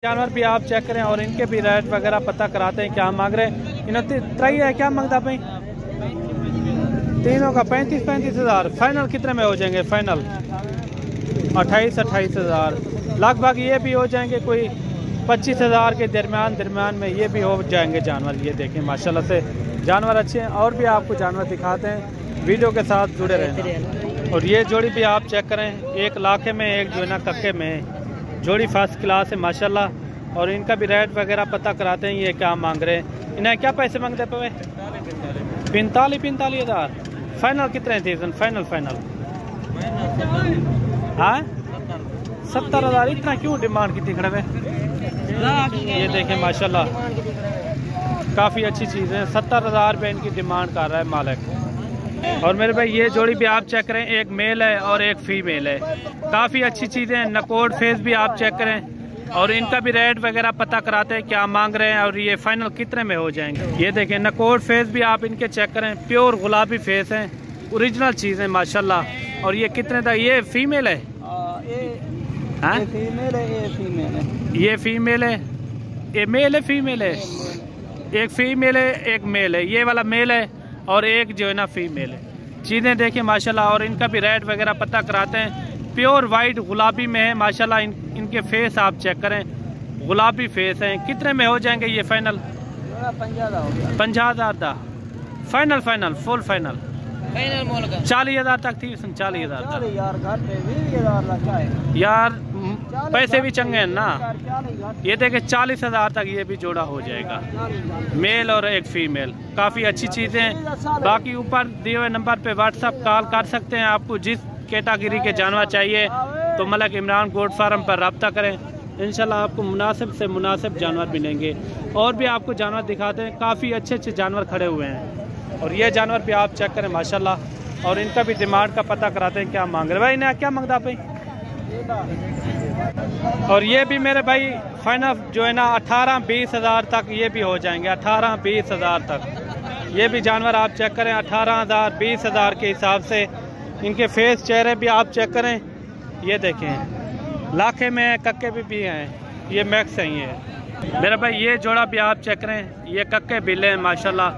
जानवर भी आप चेक करें और इनके भी रेट वगैरह पता कराते हैं क्या मांग रहे हैं। इन्होंने ट्राई है क्या मांगता भाई? तीनों का 35-35 हज़ार। फाइनल कितने में हो जाएंगे? फाइनल 28-28 हज़ार लगभग ये भी हो जाएंगे। कोई 25 हज़ार के दरमियान में ये भी हो जाएंगे जानवर। ये देखें माशाल्लाह से जानवर अच्छे हैं। और भी आपको जानवर दिखाते हैं, वीडियो के साथ जुड़े रहें। और ये जोड़ी भी आप चेक करें, एक लाखे में एक जो है ना कक्के में जोड़ी फर्स्ट क्लास है माशाल्लाह। और इनका भी रेट वगैरह पता कराते हैं ये क्या मांग रहे हैं। इन्हें क्या पैसे मांगते पे? 45 हज़ार। फाइनल कितने थे? फाइनल हाँ 70 हज़ार। इतना क्यों डिमांड की थी खड़े में? ये देखें माशाल्लाह काफ़ी अच्छी चीज़ है। 70 हज़ार रुपये इनकी डिमांड कर रहा है मालिक। और मेरे भाई ये जोड़ी भी आप चेक करें, एक मेल है और एक फीमेल है। काफ़ी अच्छी चीज़ें हैं। नकोड फेस भी आप चेक करें और इनका भी रेट वगैरह पता कराते हैं क्या मांग रहे हैं और ये फाइनल कितने में हो जाएंगे। ये देखें नकोड फेस भी आप इनके चेक करें, प्योर गुलाबी फेस हैं, ओरिजिनल चीज़ है माशाल्लाह। और ये कितने तक? ये फीमेल है, ये फीमेल है, ये मेल है, फीमेल है। एक फीमेल है एक मेल है। ये वाला मेल है और एक जो है ना फीमेल है। चीज़ें देखिए माशाल्लाह। और इनका भी रेट वगैरह पता कराते हैं। प्योर वाइट गुलाबी में है माशाल्लाह। इनके फेस आप चेक करें, गुलाबी फेस हैं। कितने में हो जाएंगे ये फाइनल? 50 हज़ार। फाइनल फुल फाइनल 40 हज़ार तक थी। 40 हज़ार यार पैसे भी चंगे हैं ना। ये देखे 40 हज़ार तक ये भी जोड़ा हो जाएगा, मेल और एक फीमेल। काफ़ी अच्छी चीज़ें। बाकी ऊपर दिए हुए नंबर पे व्हाट्सअप कॉल कर सकते हैं। आपको जिस कैटेगरी के जानवर चाहिए तो मलक इमरान गोट फार्म पर रब्ता करें। इंशाल्लाह आपको मुनासिब से मुनासिब जानवर मिलेंगे। और भी आपको जानवर दिखाते हैं, काफ़ी अच्छे अच्छे जानवर खड़े हुए हैं। और ये जानवर भी आप चेक करें माशाल्लाह। और इनका भी डिमांड का पता कराते हैं क्या मांग रहे भाई। इन्हें क्या मांगता भाई? और ये भी मेरे भाई फाइनल जो है ना 18-20 हज़ार तक ये भी हो जाएंगे। 18-20 हज़ार तक ये भी जानवर आप चेक करें। 18 हज़ार 20 हज़ार के हिसाब से इनके फेस चेहरे भी आप चेक करें। ये देखें लाखे में कक्के भी हैं। ये मैक्स हैं ये मेरा भाई। ये जोड़ा भी आप चेक करें, ये कक्के बिल्ले हैं माशाल्लाह।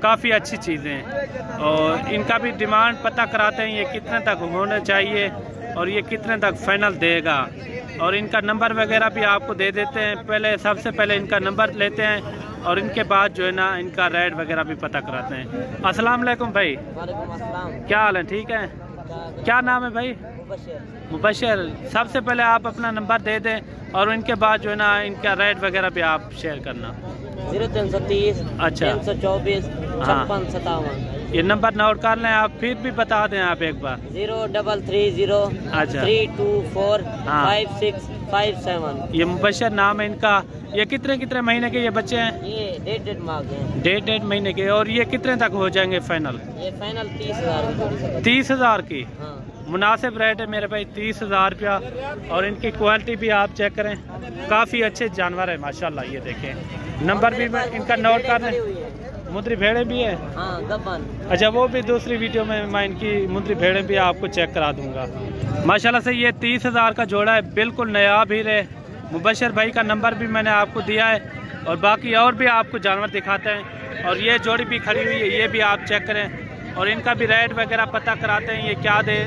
काफ़ी अच्छी चीज़ें हैं। और इनका भी डिमांड पता कराते हैं ये कितने तक होना चाहिए और ये कितने तक फाइनल देगा। और इनका नंबर वगैरह भी आपको दे देते हैं। पहले सबसे पहले इनका नंबर लेते हैं और इनके बाद जो है ना इनका रेट वगैरह भी पता कराते हैं। अस्सलाम वालेकुम भाई, क्या हाल है? ठीक है। क्या नाम है भाई? मुबशर। सबसे पहले आप अपना नंबर दे दें और इनके बाद जो है ना इनका रेट वगैरह भी आप शेयर करना। 0330 अच्छा 324 5657। ये नंबर नोट कर लें आप, फिर भी बता दें आप एक बार। 0330 अच्छा 324 5657। ये मुबशर नाम है इनका। ये कितने महीने के ये बच्चे हैं? ये 1.5 महीने के। और ये कितने तक हो जाएंगे फाइनल? ये फाइनल 30 हज़ार। 30 हज़ार की हाँ। मुनासिब रेट है मेरे भाई, 30 हज़ार रुपया। और इनकी क्वालिटी भी आप चेक करें, काफ़ी अच्छे जानवर है माशाल्लाह। ये देखें नंबर भी मैं इनका नोट कर लें। मुद्री भेड़े भी है। हाँ, अच्छा वो भी दूसरी वीडियो में मैं इनकी मुद्री भेड़े भी आपको चेक करा दूंगा माशाल्लाह से। ये 30 हज़ार का जोड़ा है, बिल्कुल नया भी रहे। मुबशर भाई का नंबर भी मैंने आपको दिया है। और बाकी और भी आपको जानवर दिखाते हैं। और ये जोड़ी भी खड़ी हुई है, ये भी आप चेक करें। और इनका भी रेट वगैरह पता कराते हैं, ये क्या दे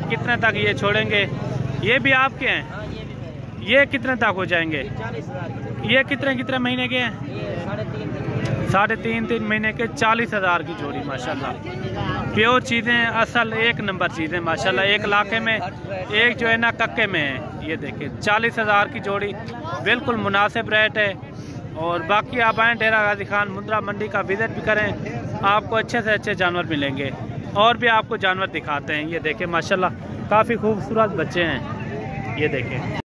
कितने तक ये छोड़ेंगे। ये भी आपके हैं। ये कितने तक हो जाएंगे? ये कितने महीने के हैं? 3.5 महीने के। 40 हज़ार की जोड़ी माशाल्लाह। प्योर चीज़ें, असल एक नंबर चीज़ें माशाल्लाह। एक लाखे में एक जो है ना कक्के में है। ये देखिए 40 हज़ार की जोड़ी, बिल्कुल मुनासिब रेट है। और बाकी आप आएँ डेरा गाजी खान मुंद्रा मंडी का विज़िट भी करें, आपको अच्छे से अच्छे जानवर मिलेंगे। और भी आपको जानवर दिखाते हैं। ये देखें माशाल्लाह काफ़ी खूबसूरत बच्चे हैं। ये देखें।